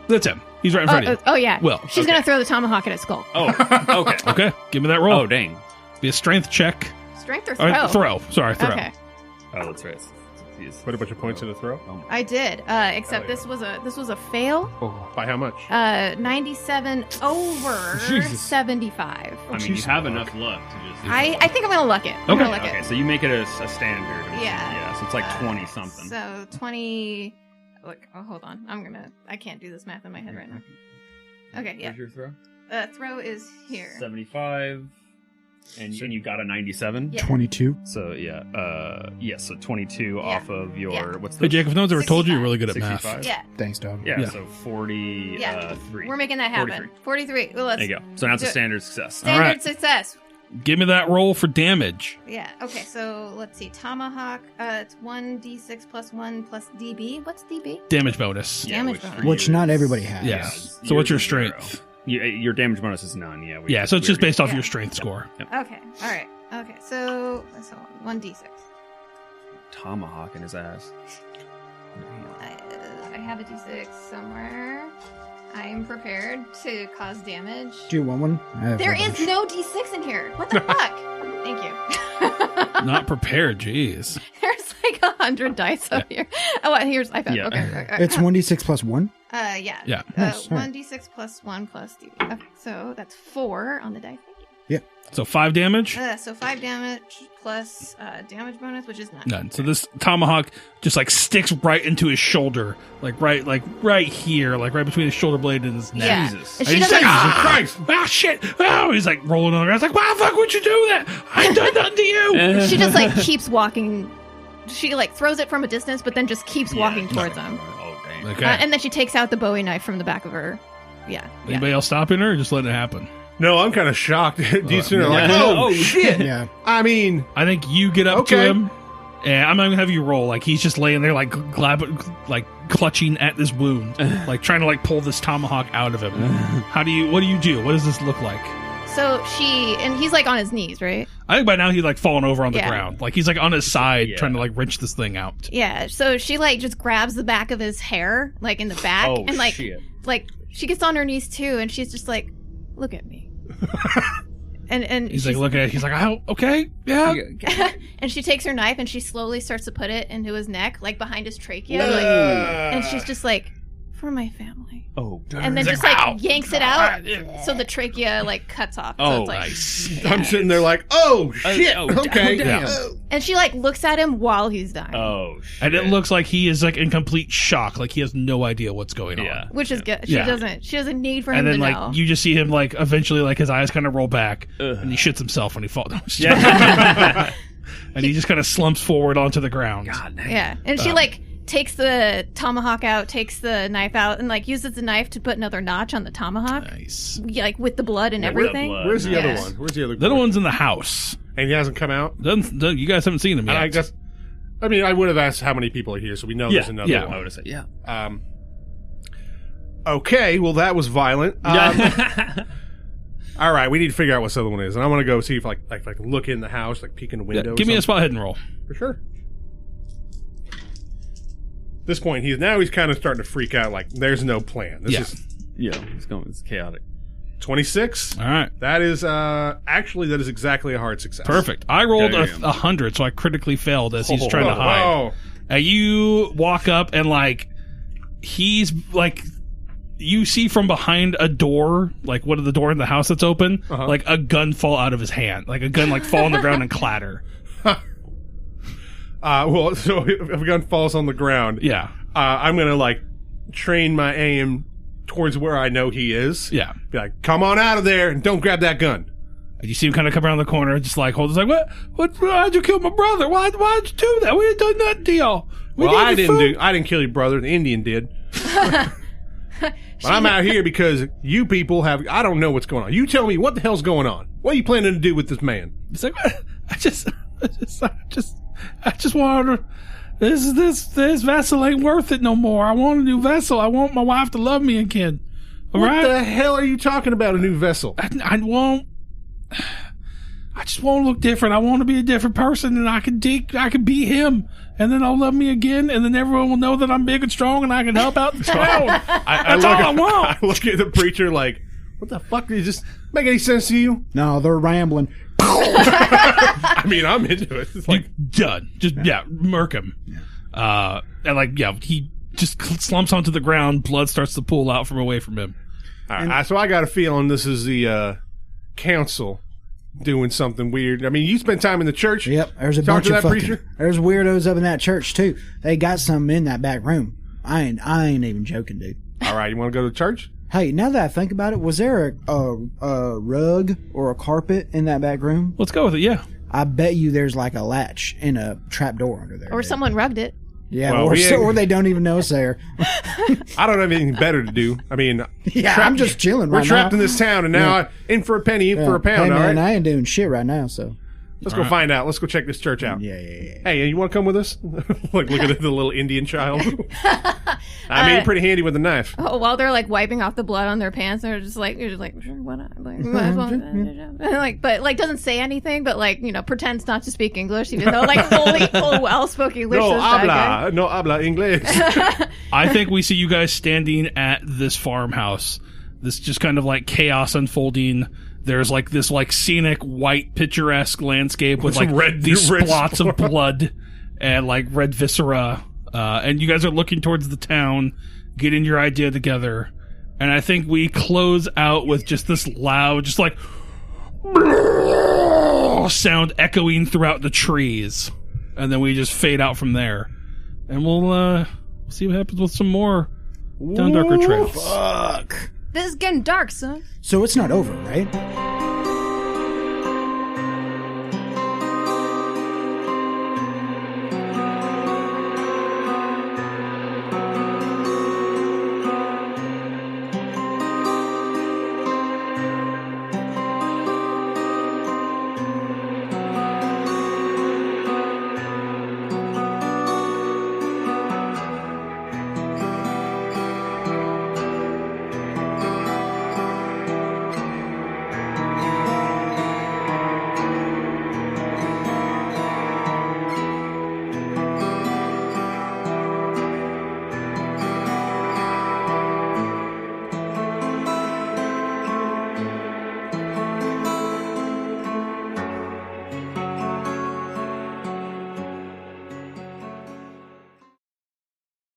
A: that's him. He's right in front of you.
C: Oh yeah.
A: Will.
C: She's gonna throw the tomahawk at his skull.
D: Oh, okay.
A: Okay, give me that roll.
D: Oh, dang.
A: Be a strength check.
C: Strength or
A: Or
C: throw?
A: Sorry, throw.
C: Okay,
D: Oh, that's right.
B: put a bunch of points in the throw.
D: Oh,
C: I did. Except this was a fail.
B: By how much?
C: 97 over
B: Jesus.
C: 75.
D: I mean, you have enough luck to just.
C: I think I'm gonna luck it. I'm
A: Okay.
C: gonna luck
D: Okay,
C: it.
D: so you make it a standard.
C: Yeah.
D: Yeah, so it's like 20 something.
C: So 20. Look, hold on. I can't do this math in my head right now. Okay, yeah.
D: Where's your throw?
C: Throw is here.
D: 75. And you got a 97?
C: Yeah.
E: 22.
D: So, yeah. So 22
C: Yeah.
D: off of your.
C: Yeah.
D: What's
A: Hey,
D: the.
A: Jake, if no one's ever told you, you're really good at
D: 65?
A: math.
C: Yeah,
E: Thanks, dog.
D: Yeah,
A: Yeah.
D: so 43.
C: yeah. We're making that happen. 43. Well, let's
D: There you go. So now it's a
C: do it.
D: standard success.
C: Standard
A: Alright.
C: success.
A: Give me that roll for damage.
C: Yeah. Okay. So let's see. Tomahawk. It's 1d6 plus 1 plus DB. What's DB?
A: Damage bonus.
C: Damage
D: for
C: bonus.
D: you
E: Which not everybody has.
A: Yeah.
D: it's
A: So what's your
D: yours is 0.
A: strength?
D: Your damage bonus is none. Yeah.
A: Yeah, so it's just based off
C: Yeah.
A: your strength score.
C: Okay. All right. Okay. So 1d6.
D: Tomahawk in his ass.
C: I have a d6 somewhere. I am prepared to cause damage.
E: Do you want one? I have
C: There
E: a
C: is
E: bunch.
C: no d6 in here. What the fuck? Thank you.
A: Not prepared, jeez.
C: There's like 100 dice up here. Oh, here's I found.
D: Yeah.
C: Okay.
E: It's 1d6 plus 1.
C: Yeah.
A: Yeah.
E: Nice, all right.
C: 1d6 plus 1 plus DB. Okay, so that's 4 on the die. Thank you.
A: So 5 damage?
C: So 5 damage plus damage bonus, which is none.
A: None. So this tomahawk just like sticks right into his shoulder, like right here, like right between his shoulder blade and his neck.
C: Yeah.
D: Jesus.
C: And
A: And
C: she
A: he's
C: doesn't.
A: like, Christ! Ah, shit! Oh, he's like rolling on the ground. He's like, why the fuck would you do that? I ain't done nothing to you.
C: She just like keeps walking. She like throws it from a distance, but then just keeps walking towards him.
D: Oh, dang.
A: Okay.
C: And then she takes out the Bowie knife from the back of her. Yeah.
A: Anybody else stopping her or just letting it happen?
B: No, I'm kind of shocked. Decent.
A: yeah.
B: Like, oh shit.
E: Yeah.
B: I mean,
A: I think you get up to
B: Okay.
A: him, and I'm not gonna have you roll. Like he's just laying there, like clutching at this wound, like trying to like pull this tomahawk out of him. What do you do? What does this look like?
C: So and he's like on his knees, right?
A: I think by now he's like fallen over on the
C: Yeah.
A: ground, like he's like on his side
D: Yeah.
A: trying to like wrench this thing out.
C: Yeah. So she like just grabs the back of his hair, like in the back,
D: Oh,
C: and like
D: shit.
C: she gets on her knees too, and she's just like, "Look at me." and
A: He's
C: she's-
A: like looking at it. He's like, oh, okay, yeah.
C: and she takes her knife and she slowly starts to put it into his neck, like behind his trachea, like, and she's just like, "For my family,"
D: Oh,
C: and then
A: He's
C: just
A: like,
C: like
A: "Ow."
C: yanks it out, so the trachea like cuts off. So
D: Oh,
C: it's like,
A: Nice.
B: I'm sitting there like, oh shit.
D: oh,
B: Okay.
D: damn.
C: and she like looks at him while he's dying,
D: Oh, shit.
A: And it looks like he is like in complete shock, like he has no idea what's going on.
D: Yeah.
C: which is good. She
A: Yeah.
C: doesn't need for him
A: And then
C: to
A: like
C: know.
A: you just see him like eventually like his eyes kind of roll back
D: Ugh.
A: and he shits himself when he falls.
D: Yeah.
A: And he just kind of slumps forward onto the ground.
D: God damn.
C: Yeah, and she like takes the tomahawk out, takes the knife out, and like uses the knife to put another notch on the tomahawk,
A: Nice.
C: yeah, like with the blood and
D: Yeah, with the
C: everything.
D: blood.
B: Where's the
C: Yeah.
B: other one? Where's the other?
A: The other
B: boy?
A: one's in the house.
B: And he hasn't come out.
A: You guys haven't seen him yet.
B: I guess. I mean, I would have asked how many people are here, so we know there's another
A: yeah.
D: I
B: one.
D: would have said, yeah.
B: Okay, well that was violent. All right, we need to figure out what this other one is, and I want to go see if I can look in the house, like peek in the
A: Yeah,
B: window.
A: give me a
B: or
A: spot hidden roll.
B: something. For sure. At this point, he's kind of starting to freak out. Like, there's no plan. This
A: Yeah.
B: is
D: Yeah, it's chaotic.
B: 26.
A: All right.
B: That is actually exactly a hard success.
A: Perfect. I rolled
D: Damn.
A: 100, so I critically failed as he's trying to hide.
B: Oh,
A: You walk up and like he's like you see from behind a door, like one of the door in the house that's open,
B: Uh-huh.
A: like a gun fall out of his hand, like a gun like fall on the ground and clatter.
B: well, so if a gun falls on the ground,
A: Yeah,
B: I'm gonna like train my aim towards where I know he is.
A: yeah.
B: Be like, come on out of there and don't grab that gun.
A: And you see him kind of come around the corner, just like hold. It's like, why'd you kill my brother? Why'd you do that? We ain't done nothing to y'all.
B: I didn't kill your brother. The Indian did. But I'm out here because you people I don't know what's going on. You tell me what the hell's going on. What are you planning to do with this man?
A: It's like, I just wanted to, this vessel ain't worth it no more. I want a new vessel. I want my wife to love me again.
B: What the hell are you talking about, a new vessel?
A: I just want to look different. I want to be a different person, and I can be him, and then I'll love me again, and then everyone will know that I'm big and strong, and I can help out the town. That's all I want.
B: I look at the preacher like, what the fuck? Did it just make any sense to you?
E: No, they're rambling.
B: I mean, I'm into it. It's like,
A: done. Just, murk him. Yeah. He just slumps onto the ground. Blood starts to pool out from away from him.
B: All right, so I got a feeling this is the council doing something weird. I mean, you spent time in the church.
E: Yep, there's a bunch of there's weirdos up in that church too. They got something in that back room. I ain't even joking, dude.
B: All right, you want to go to church?
E: Hey, now that I think about it, was there a rug or a carpet in that back room?
A: Let's go with it. Yeah,
E: I bet you there's like a latch and a trap door under there.
C: Or someone rugged it.
E: Yeah, well, or they don't even know it's there.
B: I don't have anything better to do. I mean,
E: I'm just chilling right now.
B: We're trapped in this town, and now in for a penny, in for a pound,
E: hey, man,
B: all right?
E: I ain't doing shit right now, so.
B: Let's go find out. Let's go check this church out.
E: Yeah.
B: Hey, you want to come with us? Like, look at the little Indian child. I made it pretty handy with a knife.
C: Oh, while they're like wiping off the blood on their pants, they're just like, sure, why not? But doesn't say anything, but pretends not to speak English, even though full well spoke English.
B: No habla inglés.
A: I think we see you guys standing at this farmhouse. This just kind of like chaos unfolding. There's this scenic white picturesque landscape with these spots of blood and red viscera. And you guys are looking towards the town, getting your idea together. And I think we close out with just this loud, sound echoing throughout the trees. And then we just fade out from there. And we'll see what happens with some more Down Darker Trails.
E: Fuck.
C: This is getting dark, son.
E: So it's not over, right?